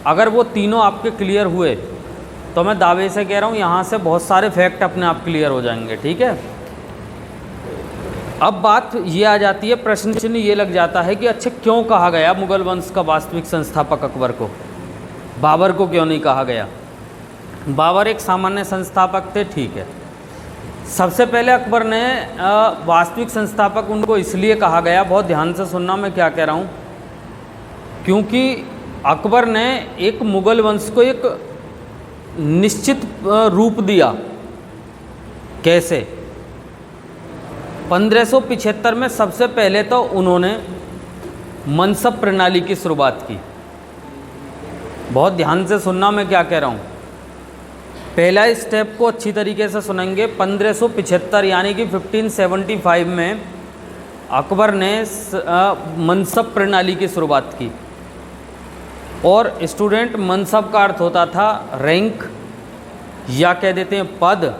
अगर वो तीनों आपके क्लियर हुए तो मैं दावे से कह रहा हूँ यहाँ से बहुत सारे फैक्ट अपने आप क्लियर हो जाएंगे। ठीक है, अब बात ये आ जाती है, प्रश्न चिन्ह ये लग जाता है कि अच्छा क्यों कहा गया मुगल वंश का वास्तविक संस्थापक अकबर को, बाबर को क्यों नहीं कहा गया। बाबर एक सामान्य संस्थापक थे, ठीक है। सबसे पहले अकबर ने वास्तविक संस्थापक उनको इसलिए कहा गया, बहुत ध्यान से सुनना मैं क्या कह रहा हूँ, क्योंकि अकबर ने एक मुगल वंश को एक निश्चित रूप दिया। कैसे? 1575 में सबसे पहले तो उन्होंने मनसब प्रणाली की शुरुआत की। बहुत ध्यान से सुनना मैं क्या कह रहा हूँ, पहला स्टेप को अच्छी तरीके से सुनेंगे। 1575 यानी कि 1575 में अकबर ने मनसब प्रणाली की शुरुआत की। और स्टूडेंट, मनसब का अर्थ होता था रैंक, या कह देते हैं पद,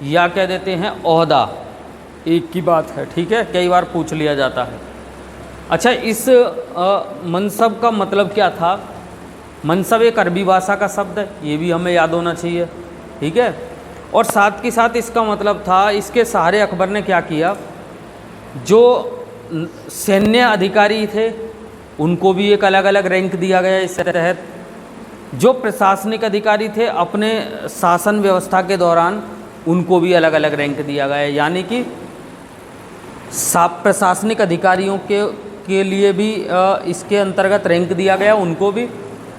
या कह देते हैं ओहदा, एक की बात है। ठीक है, कई बार पूछ लिया जाता है। अच्छा, इस मनसब का मतलब क्या था? मनसब एक अरबी भाषा का शब्द है, ये भी हमें याद होना चाहिए। ठीक है, और साथ के साथ इसका मतलब था, इसके सहारे अकबर ने क्या किया, जो सैन्य अधिकारी थे उनको भी एक अलग अलग रैंक दिया गया इसके तहत। जो प्रशासनिक अधिकारी थे अपने शासन व्यवस्था के दौरान उनको भी अलग अलग रैंक दिया गया, यानी कि प्रशासनिक अधिकारियों के लिए भी इसके अंतर्गत रैंक दिया गया, उनको भी,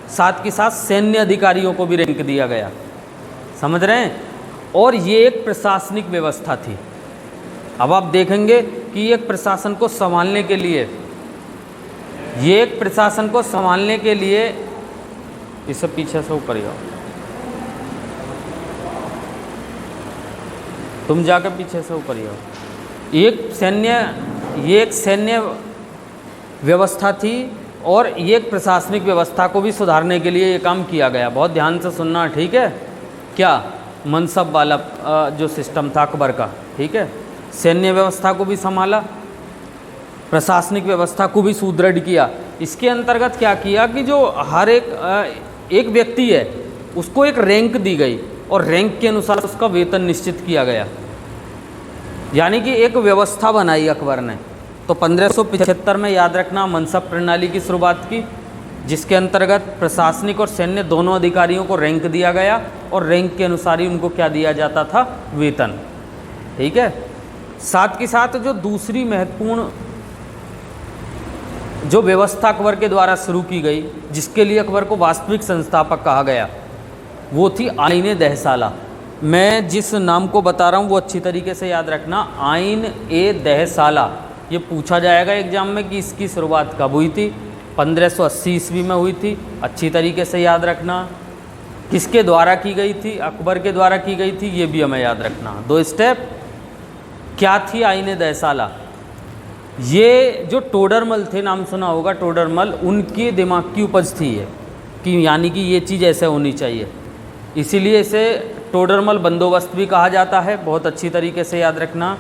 साथ के साथ सैन्य अधिकारियों को भी रैंक दिया गया। समझ रहे हैं? और ये एक प्रशासनिक व्यवस्था थी। अब आप देखेंगे कि एक प्रशासन को संभालने के लिए, ये एक प्रशासन को संभालने के लिए, इसे पीछे से ऊपर जाओ, तुम जाकर पीछे से ऊपर जाओ। ये एक सैन्य व्यवस्था थी और ये एक प्रशासनिक व्यवस्था को भी सुधारने के लिए ये काम किया गया। बहुत ध्यान से सुनना, ठीक है। क्या? मनसब वाला जो सिस्टम था अकबर का, ठीक है, सैन्य व्यवस्था को भी संभाला, प्रशासनिक व्यवस्था को भी सुदृढ़ किया। इसके अंतर्गत क्या किया कि जो हर एक व्यक्ति है उसको एक रैंक दी गई और रैंक के अनुसार उसका वेतन निश्चित किया गया, यानी कि एक व्यवस्था बनाई अकबर ने। तो 1575 में याद रखना मनसब प्रणाली की शुरुआत की, जिसके अंतर्गत प्रशासनिक और सैन्य दोनों अधिकारियों को रैंक दिया गया और रैंक के अनुसार ही उनको क्या दिया जाता था? वेतन। ठीक है, साथ के साथ जो दूसरी महत्वपूर्ण जो व्यवस्था अकबर के द्वारा शुरू की गई, जिसके लिए अकबर को वास्तविक संस्थापक कहा गया, वो थी आईन दहसाला। मैं जिस नाम को बता रहा हूँ वो अच्छी तरीके से याद रखना, आईन ए दहसाला। ये पूछा जाएगा एग्जाम में कि इसकी शुरुआत कब हुई थी? 1580 ईस्वी में हुई थी। अच्छी तरीके से याद रखना। किसके द्वारा की गई थी? अकबर के द्वारा की गई थी, ये भी हमें याद रखना। 2 स्टेप। क्या थी आईन दहसाला? ये जो टोडरमल थे, नाम सुना होगा टोडरमल, उनके दिमाग की उपज थी ये, कि यानी कि ये चीज़ ऐसे होनी चाहिए, इसीलिए इसे टोडरमल बंदोबस्त भी कहा जाता है। बहुत अच्छी तरीके से याद रखना।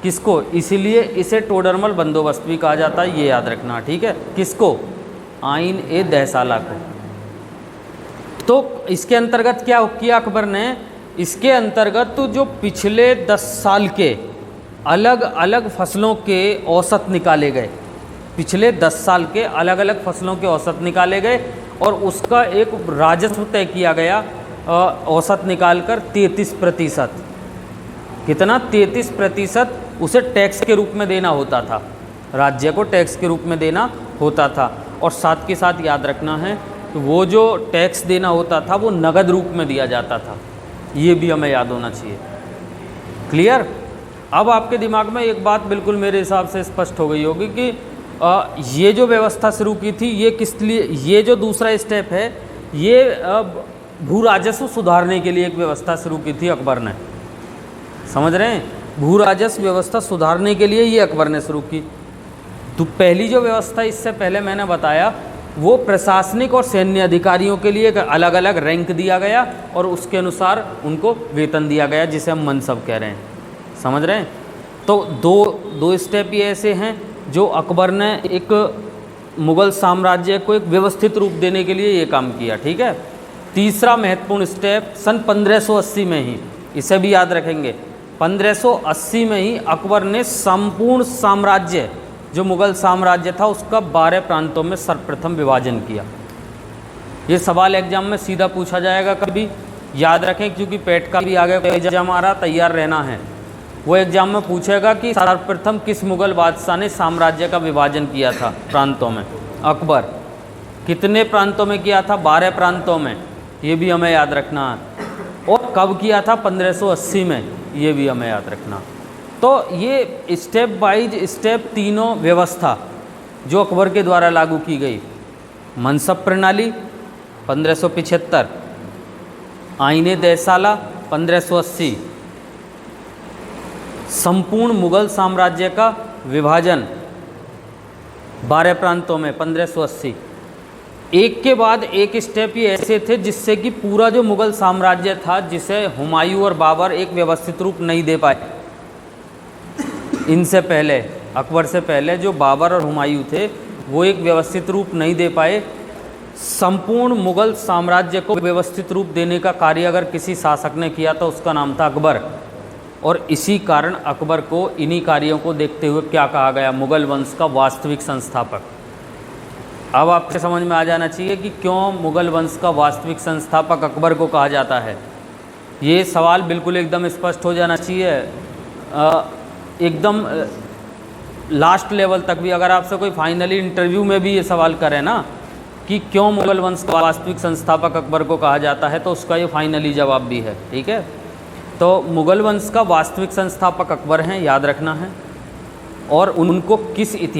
किसको? इसीलिए इसे टोडरमल बंदोबस्त भी कहा जाता है, ये याद रखना। ठीक है, किसको? आईन ए दहसाला को। तो इसके अंतर्गत क्या किया अकबर ने? इसके अंतर्गत तो जो पिछले 10 साल के अलग अलग फसलों के औसत निकाले गए, पिछले 10 साल के अलग अलग फसलों के औसत निकाले गए और उसका एक राजस्व तय किया गया, औसत निकालकर 33%। कितना? 33% उसे टैक्स के रूप में देना होता था, राज्य को टैक्स के रूप में देना होता था। और साथ के साथ याद रखना है कि वो जो टैक्स देना होता था वो नगद रूप में दिया जाता था, ये भी हमें याद होना चाहिए। क्लियर? अब आपके दिमाग में एक बात बिल्कुल मेरे हिसाब से स्पष्ट हो गई होगी कि ये जो व्यवस्था शुरू की थी ये किस लिए, ये जो दूसरा स्टेप है ये भू राजस्व सुधारने के लिए एक व्यवस्था शुरू की थी अकबर ने। समझ रहे हैं? भू राजस्व व्यवस्था सुधारने के लिए ये अकबर ने शुरू की। तो पहली जो व्यवस्था इससे पहले मैंने बताया वो प्रशासनिक और सैन्य अधिकारियों के लिए एक अलग अलग रैंक दिया गया और उसके अनुसार उनको वेतन दिया गया, जिसे हम मनसब कह रहे हैं। समझ रहे हैं? तो दो स्टेप ये ऐसे हैं जो अकबर ने एक मुगल साम्राज्य को एक व्यवस्थित रूप देने के लिए ये काम किया। ठीक है। तीसरा महत्वपूर्ण स्टेप सन 1580 में ही, इसे भी याद रखेंगे, 1580 में ही अकबर ने संपूर्ण साम्राज्य जो मुगल साम्राज्य था उसका 12 प्रांतों में सर्वप्रथम विभाजन किया। ये सवाल एग्जाम में सीधा पूछा जाएगा कभी, याद रखें, क्योंकि पेट का भी आगे एग्जाम आ रहा, तैयार रहना है। वो एग्जाम में पूछेगा कि सर्वप्रथम किस मुगल बादशाह ने साम्राज्य का विभाजन किया था प्रांतों में? अकबर। कितने प्रांतों में किया था? 12 प्रांतों में, ये भी हमें याद रखना है। और कब किया था? 1580 में, ये भी हमें याद रखना। तो ये स्टेप वाइज स्टेप तीनों व्यवस्था जो अकबर के द्वारा लागू की गई, मनसब प्रणाली 1575, आईने देसाला 1580, संपूर्ण मुगल साम्राज्य का विभाजन 12 प्रांतों में 1580, एक के बाद एक स्टेप ये ऐसे थे जिससे कि पूरा जो मुगल साम्राज्य था, जिसे हुमायूं और बाबर एक व्यवस्थित रूप नहीं दे पाए। इनसे पहले, अकबर से पहले जो बाबर और हुमायूं थे वो एक व्यवस्थित रूप नहीं दे पाए। संपूर्ण मुगल साम्राज्य को व्यवस्थित रूप देने का कार्य अगर किसी शासक ने किया तो उसका नाम था अकबर। और इसी कारण अकबर को इन्हीं कार्यों को देखते हुए क्या कहा गया? मुगल वंश का वास्तविक संस्थापक। अब आपके समझ में आ जाना चाहिए कि क्यों मुगल वंश का वास्तविक संस्थापक अकबर को कहा जाता है। ये सवाल बिल्कुल एकदम स्पष्ट हो जाना चाहिए, एकदम लास्ट लेवल तक भी। अगर आपसे कोई फाइनली इंटरव्यू में भी ये सवाल करे ना कि क्यों मुगल वंश का वास्तविक संस्थापक अकबर को कहा जाता है, तो उसका ये फाइनली जवाब भी है। ठीक है। तो मुगल वंश का वास्तविक संस्थापक अकबर हैं, याद रखना है। और उनको किस इतिहास